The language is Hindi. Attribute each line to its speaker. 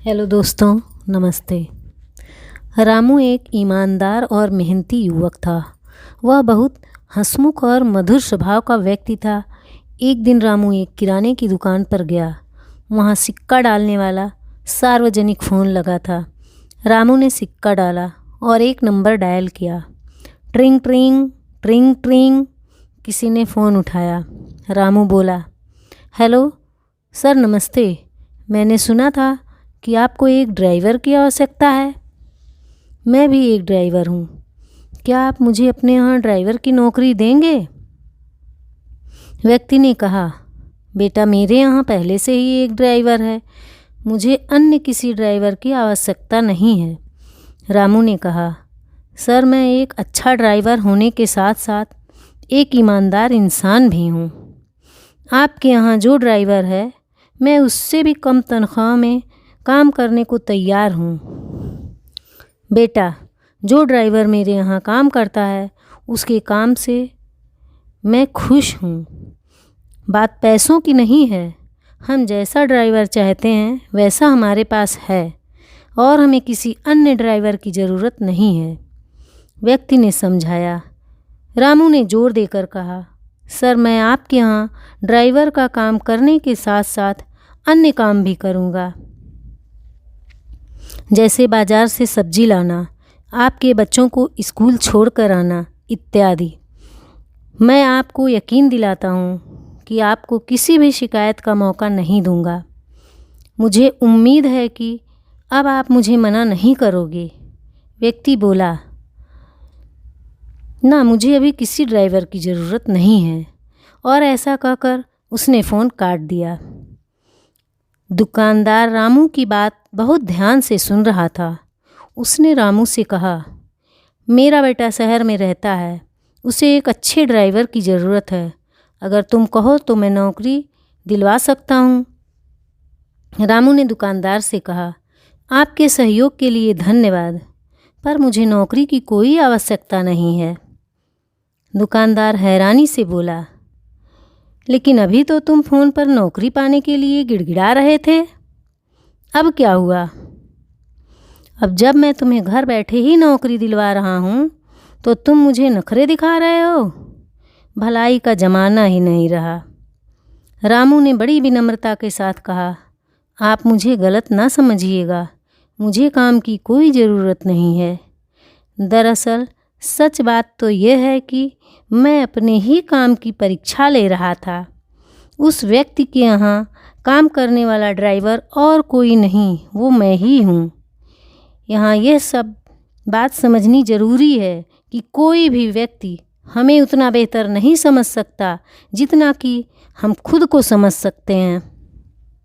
Speaker 1: हेलो दोस्तों, नमस्ते। रामू एक ईमानदार और मेहनती युवक था। वह बहुत हंसमुख और मधुर स्वभाव का व्यक्ति था। एक दिन रामू एक किराने की दुकान पर गया। वहाँ सिक्का डालने वाला सार्वजनिक फ़ोन लगा था। रामू ने सिक्का डाला और एक नंबर डायल किया। ट्रिंग ट्रिंग ट्रिंग ट्रिंग। किसी ने फ़ोन उठाया। रामू बोला, हेलो सर, नमस्ते। मैंने सुना था कि आपको एक ड्राइवर की आवश्यकता है। मैं भी एक ड्राइवर हूँ। क्या आप मुझे अपने यहाँ ड्राइवर की नौकरी देंगे? व्यक्ति ने कहा, बेटा, मेरे यहाँ पहले से ही एक ड्राइवर है। मुझे अन्य किसी ड्राइवर की आवश्यकता नहीं है। रामू ने कहा, सर, मैं एक अच्छा ड्राइवर होने के साथ साथ एक ईमानदार इंसान भी हूँ। आपके यहाँ जो ड्राइवर है, मैं उससे भी कम तनख्वाह में काम करने को तैयार हूँ। बेटा, जो ड्राइवर मेरे यहाँ काम करता है उसके काम से मैं खुश हूँ। बात पैसों की नहीं है। हम जैसा ड्राइवर चाहते हैं वैसा हमारे पास है और हमें किसी अन्य ड्राइवर की ज़रूरत नहीं है। व्यक्ति ने समझाया। रामू ने जोर देकर कहा, सर, मैं आपके यहाँ ड्राइवर का काम करने के साथ साथ अन्य काम भी करूँगा, जैसे बाज़ार से सब्जी लाना, आपके बच्चों को स्कूल छोड़ कर आना इत्यादि। मैं आपको यकीन दिलाता हूँ कि आपको किसी भी शिकायत का मौका नहीं दूँगा। मुझे उम्मीद है कि अब आप मुझे मना नहीं करोगे। व्यक्ति बोला, ना, मुझे अभी किसी ड्राइवर की ज़रूरत नहीं है। और ऐसा कहकर उसने फ़ोन काट दिया। दुकानदार रामू की बात बहुत ध्यान से सुन रहा था। उसने रामू से कहा, मेरा बेटा शहर में रहता है, उसे एक अच्छे ड्राइवर की ज़रूरत है। अगर तुम कहो तो मैं नौकरी दिलवा सकता हूँ। रामू ने दुकानदार से कहा, आपके सहयोग के लिए धन्यवाद, पर मुझे नौकरी की कोई आवश्यकता नहीं है। दुकानदार हैरानी से बोला, लेकिन अभी तो तुम फ़ोन पर नौकरी पाने के लिए गिड़गिड़ा रहे थे। अब क्या हुआ? अब जब मैं तुम्हें घर बैठे ही नौकरी दिलवा रहा हूँ तो तुम मुझे नखरे दिखा रहे हो। भलाई का ज़माना ही नहीं रहा। रामू ने बड़ी विनम्रता के साथ कहा, आप मुझे गलत ना समझिएगा। मुझे काम की कोई ज़रूरत नहीं है। दरअसल सच बात तो यह है कि मैं अपने ही काम की परीक्षा ले रहा था। उस व्यक्ति के यहाँ काम करने वाला ड्राइवर और कोई नहीं, वो मैं ही हूँ। यहाँ यह सब बात समझनी ज़रूरी है कि कोई भी व्यक्ति हमें उतना बेहतर नहीं समझ सकता जितना कि हम खुद को समझ सकते हैं।